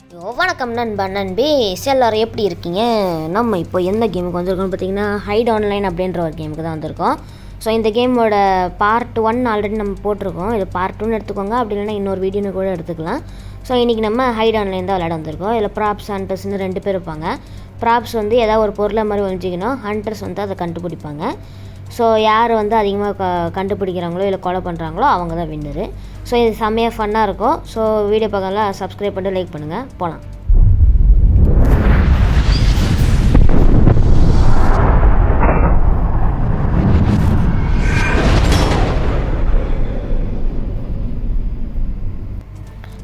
வணக்கம் நண்பா நண்பீஸ், எல்லோரும் எப்படி இருக்கீங்க? நம்ம இப்போ எந்த கேமுக்கு வந்திருக்கோம்னு பார்த்தீங்கன்னா ஹைட் ஆன்லைன் அப்படின்ற ஒரு கேமுக்கு தான் வந்திருக்கோம். ஸோ இந்த கேமோட பார்ட் 1 ஆல்ரெடி நம்ம போட்டிருக்கோம். இது பார்ட் 2ன்னு எடுத்துக்கோங்க, அப்படி இல்லைன்னா இன்னொரு வீடியோன்னு கூட எடுத்துக்கலாம். ஸோ இன்றைக்கி நம்ம ஹைட் ஆன்லைன் தான் விளையாட வந்திருக்கோம். இதில் ப்ராப்ஸ் ஹண்டர்ஸ்னு 2 பேர் இருப்பாங்க. ப்ராப்ஸ் வந்து ஏதாவது ஒரு பொருளை மாதிரி ஒழிஞ்சிக்கணும், ஹண்டர்ஸ் வந்து அதை கண்டுபிடிப்பாங்க. ஸோ யார் வந்து அதிகமாக கண்டுபிடிக்கிறாங்களோ இல்லை கொலை பண்ணுறாங்களோ அவங்க தான் வின்னரு. ஸோ இது செம்மையாக ஃபன்னாக இருக்கும். ஸோ வீடியோ பார்க்கலாம், சப்ஸ்கிரைப் பண்ணிட்டு லைக் பண்ணுங்கள். போகலாம்.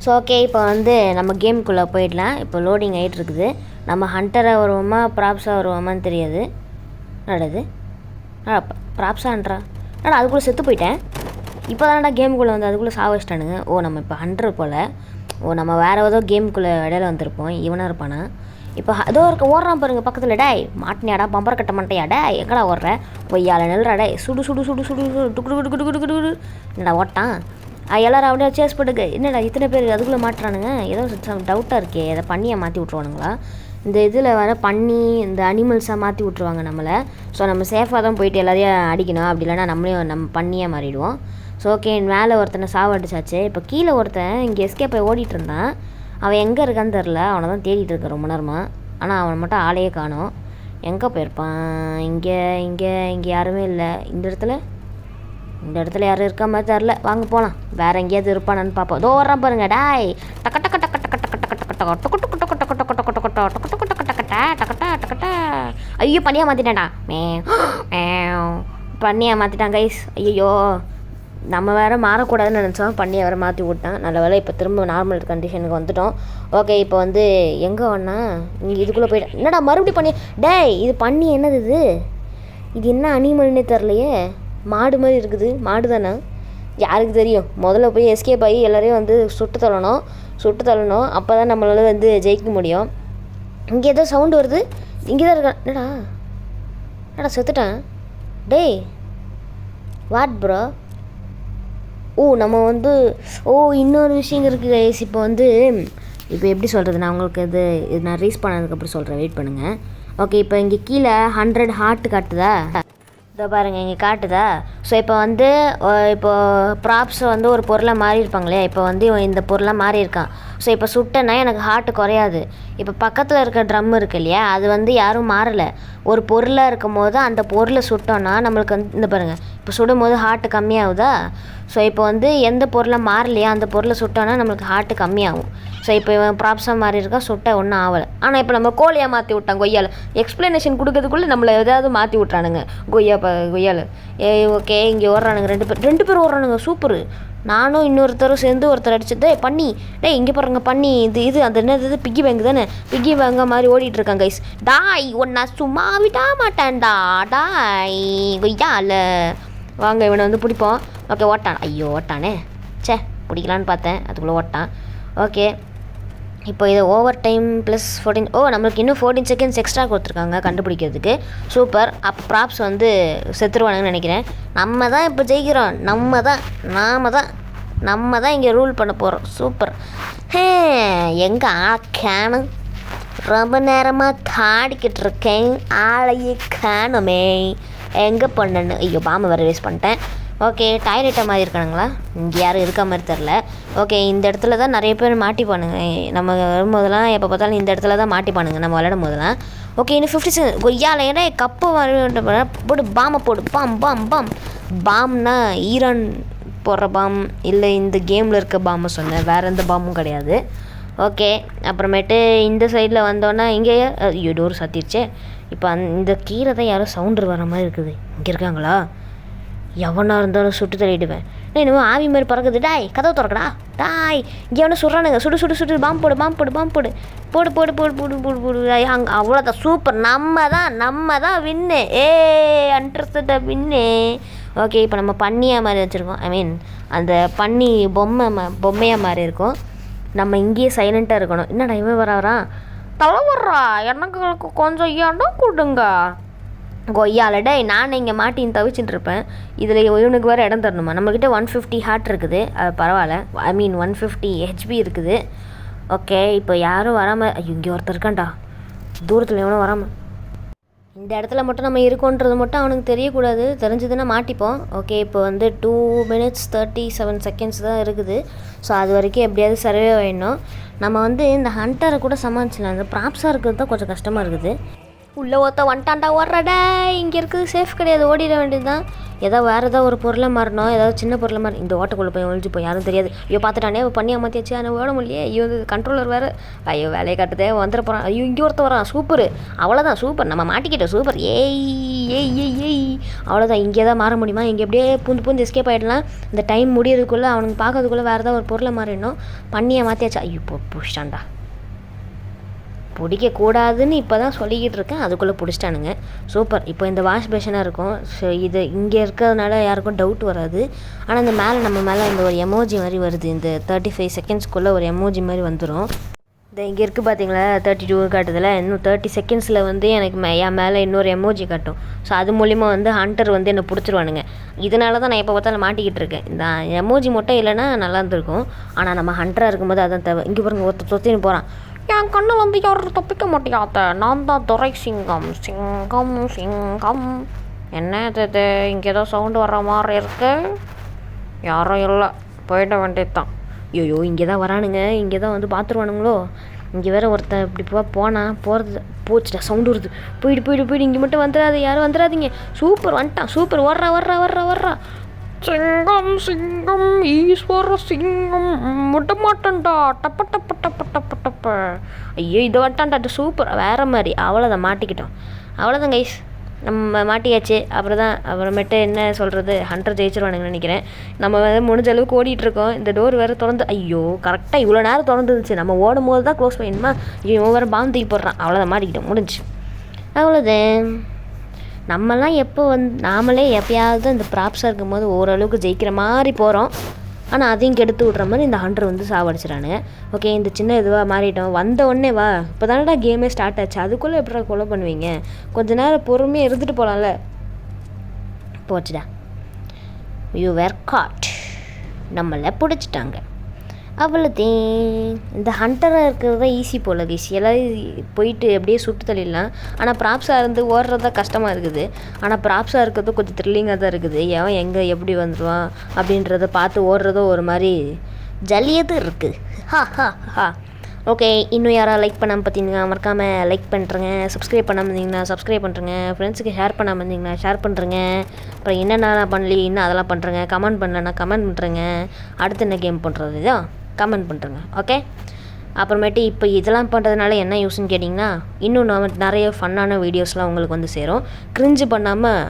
ஸோ ஓகே, இப்போ வந்து நம்ம கேமுக்குள்ளே போயிடலாம். இப்போ லோடிங் ஆகிட்டு இருக்குது. நம்ம ஹண்டரை வருவோமா ப்ராப்ஸாக வருவோமான்னு தெரியாது. நடது ப்ராப்ஸான்றா நான் அதுக்குள்ளே செத்து போயிட்டேன். இப்போ தானடா கேமுக்குள்ளே வந்து அதுக்குள்ளே சாவச்சிட்டானுங்க. ஓ, நம்ம இப்போ 100 போல். ஓ, நம்ம வேறு ஏதோ கேமுக்குள்ளே இடையில வந்திருப்போம். இவனாக இருப்பானா? இப்போ அதோ இருக்க ஓடுறான் பாருங்க பக்கத்தில். டேய் மாட்டினியாடா, பம்பர் கட்ட மாட்டேயாடா, எங்கடா ஓடுற? ஒய்யால நெல்றா டே, சுடு சுடு சுடு சுடு டுக்கு டுக்கு டுக்கு டுக்கு டுக்கு. என்னடா ஓட்டான்? எல்லோரும் அப்படியே சேஸ் பண்ணுங்க. என்னடா இத்தனை பேர் அதுக்குள்ளே மாட்டுறானுங்க? ஏதோ டவுட்டாக இருக்கே, எதை பண்ணியை மாற்றி விட்ருவானுங்களா? இந்த இதில் வர பண்ணி இந்த அனிமல்ஸாக மாற்றி விட்ருவாங்க நம்மளை. ஸோ நம்ம சேஃபாக தான் போயிட்டு எல்லாரையும் அடிக்கணும், அப்படி இல்லைனா நம்மளையும் நம்ம பண்ணியாக மாறிடுவோம். ஸோ ஓகே, மேலே ஒருத்தனை சாவடிச்சாச்சு. இப்போ கீழே ஒருத்தன் இங்கே எஸ்கேப் போய் ஓடிட்டு இருந்தான். அவன் எங்கே இருக்கான்னு தெரில. அவனை தான் தேடிட்டு இருக்கேன் ரொம்ப நேரமாக. ஆனால் அவனை மட்டும் ஆளையே காணோம். எங்கே போயிருப்பான்? இங்கே இங்கே இங்கே யாருமே இல்லை. இந்த இடத்துல யாரும் இருக்க மாதிரி தெரில. வாங்க போகலாம். வேறு எங்கேயாவது இருப்பானான்னு பார்ப்போம். இதோ வர்றான் பாருங்க. டாய் டக்க டக்க டக்க டக்க டக்க டக்க டக்க டக்க டொக்கு டொக்கு டொக்கு டொக்கு டொக்கு டொக்கு டொக்கு டொக்கு டொக்கு டொக்கு டக்கட்டா டக்கட்டா டக்கட்டா. ஐயோ, பண்ணியாக மாற்றிட்டான்டா. பண்ணியாக மாற்றிட்டான் கைஸ். ஐயோ, நம்ம வேறு மாறக்கூடாதுன்னு நினச்சோம், பண்ணியை வேறு மாற்றி விட்டான். நல்ல வேலை இப்போ திரும்ப நார்மல் கண்டிஷனுக்கு வந்துட்டோம். ஓகே, இப்போ வந்து எங்கே வேணா இங்கே இதுக்குள்ளே போய்ட்டேன். என்னடா மறுபடியும் பண்ணி? டேய் இது பண்ணி என்னது இது என்ன அனிமல்னே தெரிலையே. மாடு மாதிரி இருக்குது. மாடு தானே? யாருக்கு தெரியும்? முதல்ல போய் எஸ்கேப் ஆகி எல்லோரையும் வந்து சுட்டு தள்ளணும். அப்போ தான் நம்மளால் வந்து ஜெயிக்க முடியும். இங்கே ஏதோ சவுண்டு வருது. இங்கே தான் இருக்கான். என்னடா செத்துட்டேன். டேய் வாட் ப்ரோ? ஓ, நம்ம வந்து இன்னொரு விஷயம் இருக்குது கைஸ். இப்போ எப்படி சொல்கிறது, நான் உங்களுக்கு இது நான் ரீஸ் பண்ணதுக்கப்புறம் சொல்கிறேன், வெயிட் பண்ணுங்கள். ஓகே, இப்போ இங்கே கீழே 100 ஹார்ட் காட்டுதா? இதோ பாருங்கள், இங்கே காட்டுதா? ஸோ இப்போ ப்ராப்ஸ் வந்து ஒரு பொருளாக மாறி இருப்பாங்களே. இப்போ வந்து இந்த பொருளாக மாறி இருக்கான். ஸோ இப்போ சுட்டேன்னா எனக்கு ஹார்ட்டு குறையாது. இப்போ பக்கத்தில் இருக்க ட்ரம் இருக்கு இல்லையா, அது வந்து யாரும் மாறலை. ஒரு பொருளாக இருக்கும் போது அந்த பொருளை சுட்டோன்னா நம்மளுக்கு வந்து இந்த பாருங்கள், இப்போ சுடும் போது ஹார்ட்டு கம்மியாகுதா? ஸோ இப்போ வந்து எந்த பொருளை மாறலையா அந்த பொருளை சுட்டோன்னா நம்மளுக்கு ஹார்ட்டு கம்மியாகும். ஸோ இப்போ இவன் ப்ராப்ஸாக மாறி இருக்கா, சுட்ட ஒன்றும் ஆகலை. ஆனால் இப்போ நம்ம கோழியாக மாற்றி விட்டான் கொய்யால். எக்ஸ்ப்ளனேஷன் கொடுக்கறதுக்குள்ளே நம்மளை ஏதாவது மாற்றி விட்றானுங்க கொய்யால். ஓகே, இங்கே ஓடுறானுங்க 2 பேர் ஓடுறானுங்க. சூப்பரு. நானும் இன்னொருத்தரும் சேர்ந்து ஒருத்தர் அடிச்சதே பண்ணி. இங்கே பாருங்க பண்ணி. இது அந்த என்னது பிக்கி பேங்க் தானே? பிக்கி பேங்க மாதிரி ஓடிட்டுருக்காங்க கைஸ். டாய் ஒன்னா சும்மா விட மாட்டேன்டா. டாய் கொய்யால. வாங்க இவனை வந்து பிடிப்போம். ஓகே, ஓட்டான். ஐயோ ஓட்டானே. பிடிக்கலான்னு பார்த்தேன், அதுக்குள்ளே ஓட்டான். ஓகே, இப்போ இது ஓவர் டைம் ப்ளஸ் 14. நம்மளுக்கு இன்னும் 14 செகண்ட்ஸ் எக்ஸ்ட்ரா கொடுத்துருக்காங்க கண்டுபிடிக்கிறதுக்கு. சூப்பர். அப்போ ப்ராப்ஸ் வந்து செத்துருவானுங்கன்னு நினைக்கிறேன். நம்ம தான் இப்போ ஜெயிக்கிறோம். நம்ம தான் இங்கே ரூல் பண்ண போகிறோம். சூப்பர். எங்கே ஆக்கானு ரொம்ப நேரமாக தாடிக்கிட்டு இருக்கேன், ஆளையே காணுமே. எங்கே பண்ணு? ஐயோ, பாம்பை வேறு வேஸ்ட் பண்ணிட்டேன். ஓகே, டாய்லெட்டை மாதிரி இருக்கானுங்களா? இங்கே யாரும் இருக்க மாதிரி தெரில. ஓகே, இந்த இடத்துல தான் நிறைய பேர் மாட்டிப்பானுங்க. நம்ம வரும்போதெல்லாம் எப்போ பார்த்தாலும் இந்த இடத்துல தான் மாட்டிப்பானுங்க நம்ம விளையாடும் போதெல்லாம். ஓகே, இன்னும் 50 செகண்ட். கொய்யால ஏன்னா கப்பு போடு, பாம்பை போடு. பாம்னா ஈரான் போடுற பாம் இல்லை, இந்த கேமில் இருக்க பாம்பை சொன்னேன், வேறு எந்த பாம்பும் கிடையாது. ஓகே, அப்புறமேட்டு இந்த சைடில் வந்தோன்னா இங்கே டோர் சாத்திருச்சே. இப்போ இந்த கீழே தான் யாரோ சவுண்டு வர மாதிரி இருக்குது. இங்கே இருக்காங்களா? எவனாக இருந்தாலும் சுட்டு தள்ளிடுவேன். இன்னும் ஆவி மாதிரி பறக்குது. டாய் கதவை திறக்கடா. டாய் இங்கே எவனா சுடுறானுங்க. சுடு பாம்பு போடு. போடு. அங்கே அவ்வளோதான். சூப்பர். நம்ம தான் வின்னு. அண்டர்ஸ்ட வின்னு. ஓகே, இப்போ நம்ம பண்ணியாக மாதிரி வச்சுருக்கோம். ஐ மீன் அந்த பண்ணி பொம்மையாக மாதிரி இருக்கும். நம்ம இங்கேயே சைலண்ட்டாக இருக்கணும். என்னடா இவன் வரான்? தலை வர்றா. எனக்கு கொஞ்சம் இடம் கொடுங்க. கொய்யாலடே, நான் இங்கே மாட்டின்னு தவிச்சுட்டு இருப்பேன். இதில் இவனுக்கு வேறு இடம் தரணுமா? நம்மக்கிட்ட 150 ஹார்ட் இருக்குது, அது பரவாயில்ல. ஐ மீன் 150 ஹெச்பி இருக்குது. ஓகே இப்போ யாரும் வராமல் ஐயோ இங்கே ஒருத்தர் இருக்கான்டா தூரத்தில் எவனும் வராமல் இந்த இடத்துல மட்டும் நம்ம இருக்கோன்றது மட்டும் அவனுக்கு தெரியக்கூடாது. தெரிஞ்சதுன்னா மாட்டிப்போம். ஓகே இப்போ வந்து 2 minutes 37 seconds தான் இருக்குது. ஸோ அது வரைக்கும் எப்படியாவது சர்வே ஆகிடணும். நம்ம வந்து இந்த ஹண்டரை கூட சமாளிச்சிடலாம். இந்த ப்ராப்ஸாக இருக்கிறது தான் கொஞ்சம் கஷ்டமாக இருக்குது. உள்ளே ஒருத்த வந்துட்டான்டா ஓடுறடா. இங்கே இருக்குது சேஃப் கிடையாது, ஓடிட வேண்டியது தான். வேறு ஏதாவது ஒரு பொருளை மாறணும், ஏதாவது சின்ன பொருளை மாறி இந்த ஓட்டக்குள்ளே போய் ஒழிஞ்சு போய் யாரும் தெரியாது. ஐயோ பார்த்துட்டானே பண்ணி அமர்த்தியாச்சு, ஆனால் ஓட முடியலையே. ஐயோ கண்ட்ரோலர் வேறு ஐயோ வேலையை கட்டுதே வந்துட போகிறான். ஐயோ இங்கே ஒருத்த வரான். சூப்பர், அவ்வளோதான் சூப்பர், நம்ம மாட்டிக்கிட்டோம். சூப்பர், ஏய் ஏய் ஏய் ஏய் அவ்வளோதான். இங்கே தான் மாற முடியுமா? இங்கே எப்படியே பூந்து எஸ்கேப் ஆகிடலாம். இந்த டைம் முடியறதுக்குள்ளே அவனுக்கு பார்க்கறதுக்குள்ளே வேறு ஏதாவது ஒரு பொருளை மாறிடணும். பண்ணியை மாற்றியாச்சு. ஐயோ பிடிச்சிட்டான்டா. பிடிக்கக்கூடாதுன்னு இப்போ தான் சொல்லிக்கிட்டு இருக்கேன், அதுக்குள்ளே பிடிச்சிட்டானுங்க. சூப்பர். இப்போ இந்த வாஷ் பேஷனாக இருக்கும். ஸோ இது இங்கே இருக்கிறதுனால யாருக்கும் டவுட் வராது. ஆனால் இந்த மேலே நம்ம மேலே இந்த ஒரு எமோஜி மாதிரி வருது. இந்த 35 secondsக்குள்ளே ஒரு எமோஜி மாதிரி வந்துடும். இந்த இங்கே இருக்குது பார்த்தீங்களா 32 காட்டுதில். இன்னும் 30 secondsல வந்து எனக்கு என் மேலே இன்னொரு எமோஜி காட்டும். ஸோ அது மூலிமா வந்து ஹண்டர் வந்து என்னை பிடிச்சிருவானுங்க. இதனால தான் நான் எப்போ பார்த்தாலும் மாட்டிக்கிட்டு இருக்கேன். இந்த எமோஜி மட்டும் இல்லைன்னா நல்லா இருந்திருக்கும். ஆனால் நம்ம ஹண்டராக இருக்கும்போது அதான் தேவை. இங்கே பாருங்க ஒருத்தர் தொத்தின்னு போகிறான். என் கண்ணில் வந்து யாரும் தப்பிக்க மாட்டேயாத்த, நான் தான் துரை சிங்கம். சிங்கம் சிங்கம். என்ன இது இங்கே ஏதோ சவுண்டு வர்ற மாதிரி இருக்கு. யாரும் இல்லை, போயிட வேண்டியது தான். ஐயோ இங்கே தான் வரானுங்க, இங்கே தான் வந்து பார்த்துருவானுங்களோ. இங்கே வேறு ஒருத்தன் இப்படி போகிறது போச்சுடா, சவுண்டு வருது. போயிடு இங்கே மட்டும் வந்துடாது, யாரும் வந்துடாதீங்க. சூப்பர் வந்துட்டான். சூப்பர், வர்றா. சிங்கம் சிங்கம் ஈஸ்வர சிங்கம் விட மாட்டேன்டா. டப்ப ஐயோ இதை வட்டான்டா. சூப்பர், வேறு மாதிரி. அவ்வளோதான், மாட்டிக்கிட்டோம். அவ்வளோதான் கைஸ், நம்ம மாட்டியாச்சு. அப்புறமேட்டு என்ன சொல்கிறது, ஹண்டர் ஜெயிச்சிருவானுங்கன்னு நினைக்கிறேன். நம்ம வந்து முடிஞ்ச அளவுக்கு ஓடிட்டுருக்கோம். இந்த டோர் வேறு திறந்து, ஐயோ கரெக்டாக இவ்வளோ நேரம் திறந்துருந்துச்சு. நம்ம ஓடும் போது தான் க்ளோஸ் பண்ணிடுமா. ஐயோ வேறு பாம்பு தூக்கி போடுறான். அவ்வளோதான், மாட்டிக்கிட்டோம், முடிஞ்சு. அவ்வளோதான். நம்மலாம் நாமளே எப்பயாவது இந்த ப்ராப்ஸாக இருக்கும்போது ஓரளவுக்கு ஜெயிக்கிற மாதிரி போகிறோம். ஆனால் அதையும் கெடுத்து விட்ற மாதிரி இந்த ஹண்டர் வந்து சாவடிச்சிடானுங்க. ஓகே இந்த சின்ன இதுவாக மாறிட்டோம். வந்த உடனே வா, இப்போ தானடா கேமே ஸ்டார்ட் ஆச்சு, அதுக்குள்ளே எப்படி கொலை பண்ணுவீங்க? கொஞ்ச நேரம் பொறுமையாக இருந்துட்டு போகலாம்ல. போச்சுடா. You were caught. நம்மளை பிடிச்சிட்டாங்க. அவ்வளோதேன். இந்த ஹண்டராக இருக்கிறது தான் ஈஸி போல் கைஸ். எல்லோரும் போயிட்டு அப்படியே சுட்டு தள்ளிடலாம். ஆனால் ப்ராப்ஸாக இருந்து ஓடுறது தான் கஷ்டமாக இருக்குது. ஆனால் ப்ராப்ஸாக இருக்கிறது கொஞ்சம் த்ரில்லிங்காக தான் இருக்குது. எவன் எங்கே எப்படி வந்துடுவான் அப்படின்றத பார்த்து ஓடுறதும் ஒரு மாதிரி ஜல்லியது இருக்குது. ஹா. ஓகே, இன்னும் யாராவது லைக் பண்ணாமல் பார்த்தீங்கன்னா மறக்காமல் லைக் பண்ணுறேங்க. சப்ஸ்கிரைப் பண்ணாமல் இருந்தீங்கன்னா சப்ஸ்கிரைப் பண்ணுறேங்க. ஃப்ரெண்ட்ஸுக்கு ஷேர் பண்ணாமல் இருந்தீங்கன்னா ஷேர் பண்ணுறேங்க. அப்புறம் என்னென்ன பண்ணலி இன்னும் அதெல்லாம் பண்ணுறேங்க. கமெண்ட் பண்ணலன்னா கமெண்ட் பண்ணுறேங்க. அடுத்து என்ன கேம் பண்ணுறது தான் கமெண்ட் பண்ணுறேங்க. ஓகே, அப்புறமேட்டு இப்போ இதெல்லாம் பண்ணுறதுனால என்ன யூஸ்ன்னு கேட்டிங்கன்னா, இன்னும் நிறைய ஃபன்னான வீடியோஸ்லாம் உங்களுக்கு வந்து சேரும். கிரிஞ்சு பண்ணாமல்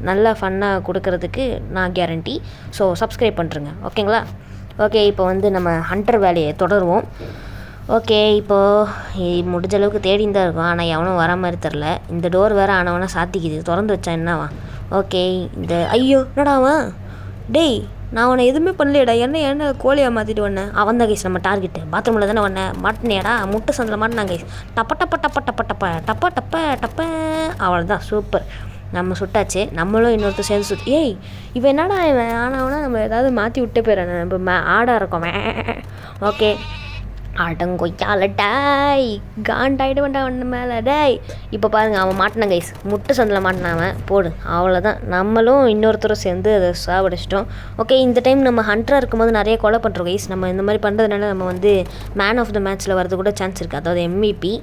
நல்லா ஃபன்னாக கொடுக்கறதுக்கு நான் கேரண்டி. ஸோ சப்ஸ்கிரைப் பண்ணுறேங்க. ஓகேங்களா? ஓகே, இப்போ வந்து நம்ம ஹண்டர் வேலையை தொடருவோம். ஓகே, இப்போது முடிஞ்ச அளவுக்கு தேடின்னு தான் இருக்கும். ஆனால் எவனும் வர மாதிரி தெரில. இந்த டோர் வேறு ஆனவனா சாத்திக்குது. திறந்து வச்சா என்னவா? ஓகே, இந்த ஐயோ என்னடாவன் டேய், நான் அவனை எதுவுமே பண்ணலையடா. என்ன கோழியாக மாற்றிட்டு வந்தேன். அவன் தான் கைஸ் நம்ம டார்கெட்டு. பாத்ரூமில் தானே வந்தேன். மாட்டினேடா, முட்டை சந்தில் மாட்டினாங்க கைஸ். டப்ப. அவ்வளோதான், சூப்பர். நம்ம சுட்டாச்சு. நம்மளும் இன்னொருத்தர் சேர்ந்து சுற்றி. ஏய் இவன் என்னடா இவன் ஆனவனா நம்ம ஏதாவது மாற்றி விட்டே போயிடறேன். நம்ம ஆடாக இருக்கோம். ஓகே, அடங்கொய்யால டாய் காண்டாயிடு வேண்டாம் அவன் மேலே டாய். இப்போ பாருங்கள், அவன் மாட்டினான் கைஸ். முட்டை சந்தில் மாட்டினாவன். போடு, அவ்வளோதான். நம்மளும் இன்னொருத்தரும் சேர்ந்து அதை சாவடிச்சிட்டோம். ஓகே, இந்த டைம் நம்ம ஹண்டராக இருக்கும்போது நிறைய கொலை பண்ணுறோம் கைஸ். நம்ம இந்த மாதிரி பண்ணுறதுனால நம்ம வந்து மேன் ஆஃப் த மேட்ச்சில் வரது கூட சான்ஸ் இருக்குது. அதாவது MVP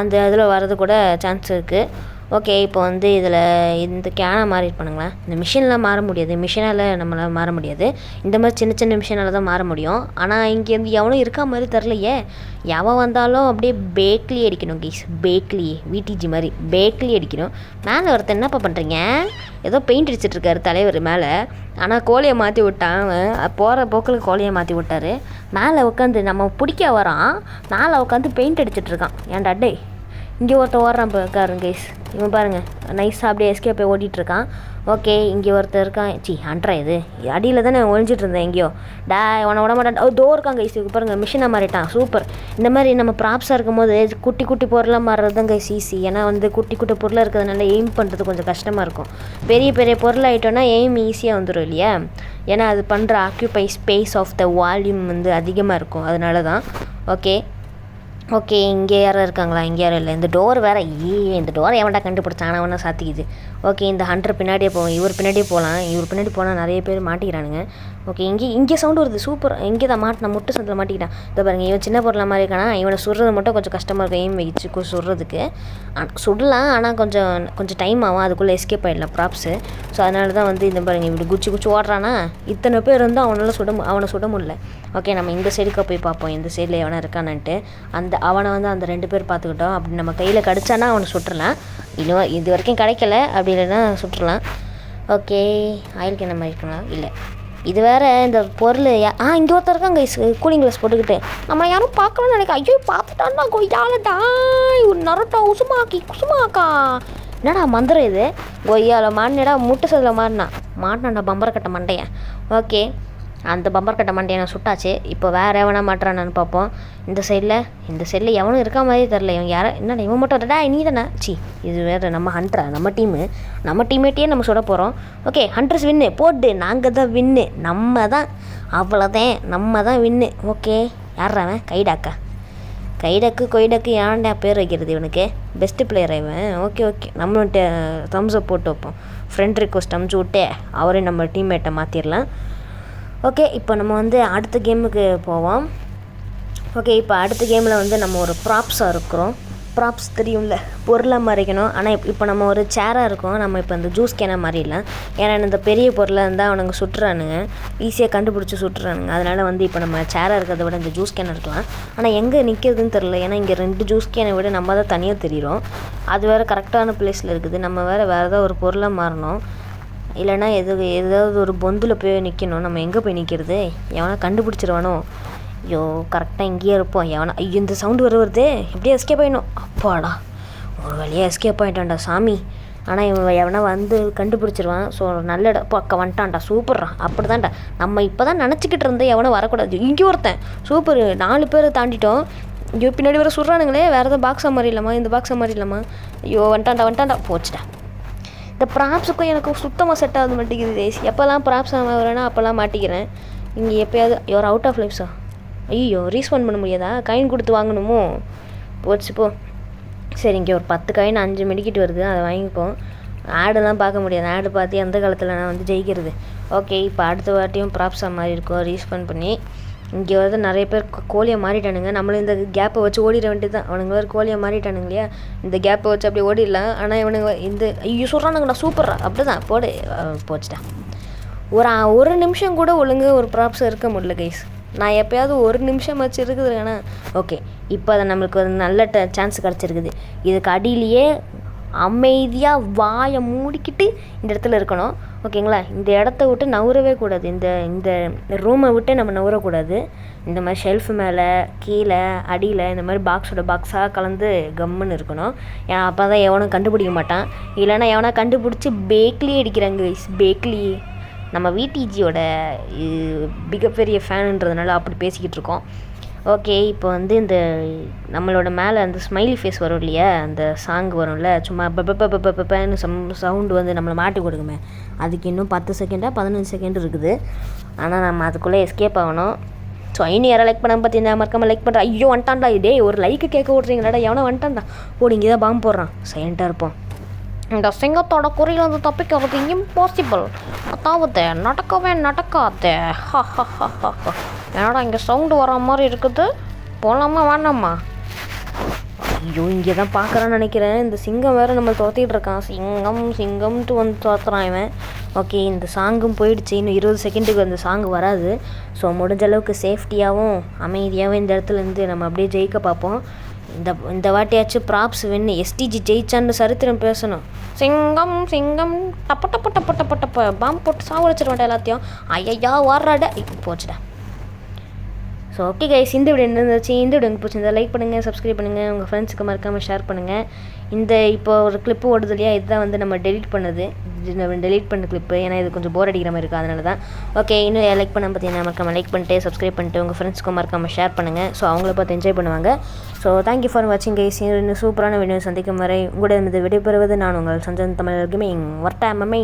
அந்த இதில் வரது கூட சான்ஸ் இருக்குது. ஓகே, இப்போ வந்து இதில் இந்த கேனை மாறிட்டு பண்ணுங்களேன். இந்த மிஷின்லாம் மாற முடியாது. மிஷினால் நம்மளால் மாற முடியாது. இந்த மாதிரி சின்ன மிஷினால் தான் மாற முடியும். ஆனால் இங்கேருந்து எவனும் இருக்கா மாதிரி தெரிலையே. எவன் வந்தாலும் அப்படியே பேக்லி அடிக்கணும் கைஸ். பேக்லி VTG மாதிரி பேக்லி அடிக்கணும். மேலே ஒருத்தர் என்னப்பா பண்ணுறீங்க? ஏதோ பெயிண்ட் அடிச்சிட்ருக்காரு தலைவர் மேலே. ஆனால் கோழியை மாற்றி விட்டான். போகிற போக்கில் கோழியை மாற்றி விட்டார். மேலே உட்காந்து நம்ம பிடிக்க வரான். மேலே உட்காந்து பெயிண்ட் அடிச்சிட்ருக்கான். ஏன்டா டே, இங்கே ஒருத்தர் ஓடுறான் பாருங்க கைஸ். இவன் பாருங்கள், நைஸாக அப்படியே எஸ்கேப் போய் ஓடிட்டுருக்கான். ஓகே, இங்கே ஒருத்தர் இருக்கான். ஹண்ட்ரா இது அடியில் தானே ஒழிஞ்சிட்டு இருந்தேன் எங்கேயோ. உன விட மாட்டான். டோர் இருக்கான் கைஸ். பாருங்கள், மிஷினாக மாறிட்டான். சூப்பர். இந்த மாதிரி நம்ம ப்ராப்ஸாக இருக்கும் போது குட்டி பொருளாக மாறுறது தான் கைஸ் ஈஸி. ஏன்னா வந்து குட்டி பொருளாக இருக்கிறதுனால எய்ம் பண்ணுறது கொஞ்சம் கஷ்டமாக இருக்கும். பெரிய பொருள் ஆகிட்டோன்னா எய்ம் ஈஸியாக வந்துடும் இல்லையா? ஏன்னா அது பண்ணுற ஆக்யூபை ஸ்பேஸ் ஆஃப் த வால்யூம் வந்து அதிகமாக இருக்கும். அதனால தான். ஓகே, ஓகே, இங்கே யாரும் இருக்காங்களா? இங்கே யாரும் இல்லை. இந்த டோர் வேறு இந்த டோரை எவன்டா கண்டுபிடிச்சான்? அவனா சாத்திக்குது. ஓகே, இந்த ஹண்டர் பின்னாடியே போவோம். இவர் பின்னாடியே போகலாம். இவர் பின்னாடி போனால் நிறைய பேர் மாட்டிக்கிறானுங்க. ஓகே, இங்கே சவுண்டு வருது. சூப்பர். இங்கே தான் மாட்டினா முட்டு சந்தில் மாட்டிக்கிட்டான். இதை பாருங்கள், இவன் சின்ன பொருளை மாதிரி இருக்கானா. இவனை சுடுறது மட்டும் கொஞ்சம் கஷ்டமாக இருக்கும். எய்ம் வச்சு சுடுறதுக்கு சுடலாம், ஆனால் கொஞ்சம் டைம் ஆகும். அதுக்குள்ளே எஸ்கேப் ஆகிடலாம் ப்ராப்ஸு. ஸோ அதனால தான் வந்து இந்த பாருங்கள், இப்படி குச்சி ஓடுறானா. இத்தனை பேர் இருந்தால் அவனை சுட முடியல. ஓகே, நம்ம இந்த சைடுக்கு போய் பார்ப்போம், இந்த சைடில் எவனா இருக்கானான்ட்டு. அவனை வந்து அந்த 2 பேர் பார்த்துக்கிட்டோம். அப்படி நம்ம கையில் கிடச்சானா அவனை சுட்டுறலாம். இன்னும் இது வரைக்கும் கிடைக்கல, அப்படி இல்லைன்னா சுட்டுறலாம். ஓகே, ஆயில் கேன மாதிரி இருக்கலாம். இல்லை, இது வேறு இந்த பொருள் இங்கே ஒருத்தர் இருக்காங்க கூலிங் கிளாஸ் போட்டுக்கிட்டு. நம்ம யாரும் பார்க்கணும்னு நினைக்க. ஐயோ பார்த்துட்டான்னா கொய்யாலடா, ஒரு நரட்டா குசுமாக்கா. என்னடா மந்திரம் இது? கொய்யால மாட்டினடா, முட்டை சதில் மாட்டினான்டா பம்பர் கட்ட மண்டையன். ஓகே, அந்த பம்பர் கட்ட மண்டையை நான் சுட்டாச்சு. இப்போ வேறு எவனா மாட்டுறான்னு பார்ப்போம். இந்த சைடில் எவனும் இருக்கா மாதிரி தெரில. இவன் என்னடா இவன் மட்டும் டா நீ தானே? இது வேறு நம்ம ஹண்ட்ரா, நம்ம டீம்மேட்டையே நம்ம சுட போகிறோம். ஓகே, ஹண்ட்ரஸ் வின்னு போட்டு. நாங்கள் தான் வின்னு, நம்ம தான், அவ்வளோதான், நம்ம தான் வின்னு. ஓகே, யார்றாவன்? கொய்டக்கு ஏன்டா பேர் வைக்கிறது இவனுக்கு? பெஸ்ட்டு பிளேயர் இவன். ஓகே, நம்மள்கிட்ட தம்ஸ் அப் போட்டு வைப்போம். ஃப்ரெண்ட் ரிக்வஸ்ட் அமுச்சு விட்டு அவரே நம்ம டீம்மேட்டை மாற்றிடலாம். ஓகே, இப்போ நம்ம வந்து அடுத்த கேமுக்கு போவோம். ஓகே, இப்போ அடுத்த கேமில் வந்து நம்ம ஒரு ப்ராப்ஸாக இருக்கிறோம். ப்ராப்ஸ் தெரியும்ல, பொருளாக மாறிக்கணும். ஆனால் இப்போ நம்ம ஒரு சேராக இருக்கோம். நம்ம இப்போ இந்த ஜூஸ் கேனை மாறிடலாம். ஏன்னா இந்த பெரிய பொருளாக இருந்தால் அவனுங்க சுட்டுறானுங்க, ஈஸியாக கண்டுபிடிச்சி சுட்டுறானுங்க. அதனால் வந்து இப்போ நம்ம சேராக இருக்கிறத விட இந்த ஜூஸ் கேனை இருக்கலாம். ஆனால் எங்கே நிற்கிறதுன்னு தெரில. ஏன்னா இங்கே 2 ஜூஸ் கேனை விட நம்ம தான் தனியாக தெரியும். அது வேறு கரெக்டான பிளேஸில் இருக்குது. நம்ம வேறு ஏதாவது ஒரு பொருளாக மாறணும். இல்லைனா ஏதாவது ஒரு பொந்தில் போய் நிற்கணும். நம்ம எங்கே போய் நிற்கிறது? எவனா கண்டுபிடிச்சிருவானோ? ஐயோ, கரெக்டாக இங்கேயே இருப்போம். ஐயோ, இந்த சவுண்டு வருதே, எப்படியே எஸ்கேப் ஆகிடணும். அப்பாடா, ஒரு வழியாக எஸ்கேப் ஆகிட்டான்டா சாமி. ஆனால் இவன் எவனா வந்து கண்டுபிடிச்சிருவான். ஸோ நல்ல இடம் பக்கம் வந்துட்டான்டா. சூப்பர்ரா, அப்படி தான்டா. நம்ம இப்போ தான் நினச்சிக்கிட்டு இருந்தோம் எவனும் வரக்கூடாது. இங்கே ஒருத்தன் சூப்பர். 4 பேர் தாண்டிட்டோம். ஐயோ, பின்னாடி வர சுடுறானுங்களே. வேறு எதாவது பாக்ஸாக மாதிரி இல்லாமா? இந்த பாக்ஸாக மாதிரி இல்லாமா? ஐயோ, வந்துட்டான்டா போச்சுடா. இந்த ப்ராப்ஸுக்கும் எனக்கு சுத்தமாக செட் ஆகுது மாட்டேங்குது. எப்போல்லாம் ப்ராப்ஸ் வரேன்னா அப்போல்லாம் மாட்டிக்கிறேன். இங்கே எப்போயாவது யோர் அவுட் ஆஃப் லைஃப்ஸா? ஐயோ, ரீஸ்பாண்ட் பண்ண முடியாதா? காயின் கொடுத்து வாங்கணுமோ? போச்சு போ. சரி, இங்கே ஒரு 10 காயின் 5 மெடிக்கிட்டு வருது, அதை வாங்கிப்போம். ஆடெல்லாம் பார்க்க முடியாது. ஆடு பார்த்து எந்த காலத்தில் நான் வந்து ஜெயிக்கிறது. ஓகே, இப்போ அடுத்த வாட்டியும் ப்ராப்ஸாக மாதிரி இருக்கும் ரீஸ்பாண்ட் பண்ணி. இங்கே வந்து நிறைய பேர் கோழியை மாறிட்டானுங்க. நம்மளும் இந்த கேப்பை வச்சு ஓடிட வேண்டியது தான். அவனுங்க வேறு கோழியை மாறிட்டானுங்க இல்லையா? இந்த கேப்பை வச்சு அப்படியே ஓடிடலாம். ஆனால் இவனுங்க ஐயோ சொல்கிறானுங்கடா சூப்பர்ரா. அப்படி தான் போச்சுட்டான். ஒரு நிமிஷம் கூட ஒழுங்கு ஒரு ப்ராப்ஸாக இருக்க முடியல கைஸ். நான் எப்போயாவது ஒரு நிமிஷம் வச்சு இருக்குதுங்கண்ணா. ஓகே, இப்போ அதை நம்மளுக்கு ஒரு நல்ல சான்ஸ் கிடச்சிருக்குது. இதுக்கு அடியிலேயே அமைதியாக வாயை மூடிக்கிட்டு இந்த இடத்துல இருக்கணும். ஓகேங்களா? இந்த இடத்த விட்டு நவுறவே கூடாது. இந்த ரூமை விட்டு நம்ம நவுறக்கூடாது. இந்த மாதிரி ஷெல்ஃபு மேலே, கீழே, அடியில் இந்த மாதிரி பாக்ஸாக கலந்து கம்முன்னு இருக்கணும். ஏன்னா அப்போ தான் எவனும் கண்டுபிடிக்க மாட்டான். இல்லைன்னா எவனா கண்டுபிடிச்சி பேக்லி அடிக்கிறாங்க. பேக்லி நம்ம விடிஜியோட மிகப்பெரிய ஃபேனுன்றதுனால அப்படி பேசிக்கிட்டு இருக்கோம். ஓகே, இப்போ வந்து இந்த நம்மளோட மேலே அந்த ஸ்மைலி ஃபேஸ் வரும் இல்லையா? அந்த சாங் வரும்ல, சும்மா பப்பன்னு சவுண்டு வந்து நம்மளை மாட்டி கொடுக்குமே. அதுக்கு இன்னும் 10 செகண்டா 15 செகண்ட் இருக்குது. ஆனால் நம்ம அதுக்குள்ளே எஸ்கேப் ஆகணும். ஸோ இன்னும் யாரை லைக் பண்ணாமல் பார்த்தீங்கன்னா மறக்காமல் லைக் பண்ணுறேன். ஐயோ வந்துட்டான்டா. இதே ஒரு லைக்கு கேட்க விட்றீங்களாடா? எவனா வந்துட்டான்டா. போடு, இங்கே தான் பாம்பு போடுறான். சைலண்ட்டாக இருப்போம். இந்த சிங்கத்தோட குறியில் வந்து தப்பிக்கிறது இம்பாசிபிள். அதாவது நடக்காது. என்னடா இங்கே சவுண்டு வர மாதிரி இருக்குது. போகலாமா வேணாமா? ஐயோ, இங்கே தான் பார்க்குறான்னு நினைக்கிறேன். இந்த சிங்கம் வேறு நம்ம துரத்திட்டு இருக்கான். சிங்கம்ட்டு வந்து துரத்துறான் இவன். ஓகே, இந்த சாங்கும் போயிடுச்சு. இன்னும் 20 செகண்டுக்கு அந்த சாங் வராது. ஸோ முடிஞ்ச அளவுக்கு சேஃப்டியாகவும் அமைதியாகவும் இந்த இடத்துலேருந்து நம்ம அப்படியே ஜெயிக்க பார்ப்போம். இந்த வாட்டியாச்சும் ப்ராப்ஸ் வின்னு எஸ்டிஜி ஜெயிச்சான்னு சரித்திரம் பேசணும். சிங்கம் டப்ப பாம்பு போட்டு சாவடிச்சிருவாண்டா எல்லாத்தையும். ஐயா வாடுறாட. போச்சுடா. ஸோ ஓகே கைஸ், இந்த வீடியோ இருந்துச்சு. இந்த வீடியோ பிடிச்சிருந்தா லைக் பண்ணுங்கள், சப்ஸ்கிரைப் பண்ணுங்கள், உங்கள் ஃப்ரெண்ட்ஸுக்கு மறக்காமல் ஷேர் பண்ணுங்கள். இப்போ ஒரு கிளிப்பு ஓடுது இல்லையா? இதுதான் வந்து நம்ம டெலிட் பண்ண கிளிப்பு. ஏன்னா இது கொஞ்சம் போர் அடிக்கிற மாதிரி இருக்குது, அதனால தான். ஓகே, இன்னும் லைக் பண்ண பார்த்தீங்கன்னா மறக்காமல் லைக் பண்ணிட்டு சப்ஸ்கிரைப் பண்ணிட்டு உங்கள் ஃப்ரெண்ட்ஸுக்கும் மறக்காமல் ஷேர் பண்ணுங்கள். ஸோ அவங்கள பார்த்து என்ஜாய் பண்ணுவாங்க. ஸோ தேங்க்யூ ஃபார் வாட்சிங் கைஸ். இன்னும் சூப்பரான வீடியோ சந்திக்கும் வரை உங்களுடைய விடைபெறுவது நான் உங்கள் சஞ்சன் தமிழ் கேமிங். வரட்டாமே.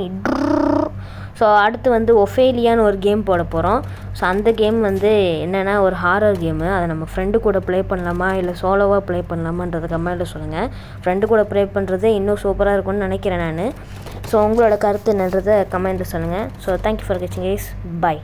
ஸோ அடுத்து வந்து ஒஃபேலியான்னு ஒரு கேம் போட போகிறோம். ஸோ அந்த கேம் வந்து என்னென்னா ஒரு ஹாரர் கேமு. அதை நம்ம ஃப்ரெண்டு கூட ப்ளே பண்ணலாமா இல்லை சோலோவாக ப்ளே பண்ணலாமான்றது கமெண்ட்டில் சொல்லுங்கள். ஃப்ரெண்டு கூட ப்ளே பண்ணுறது இன்னும் சூப்பராக இருக்கும்னு நினைக்கிறேன் நான். ஸோ உங்களோட கருத்து என்னன்றதை கமெண்ட்டில் சொல்லுங்கள். ஸோ தேங்க்யூ ஃபார் வாட்சிங் கைஸ். பை.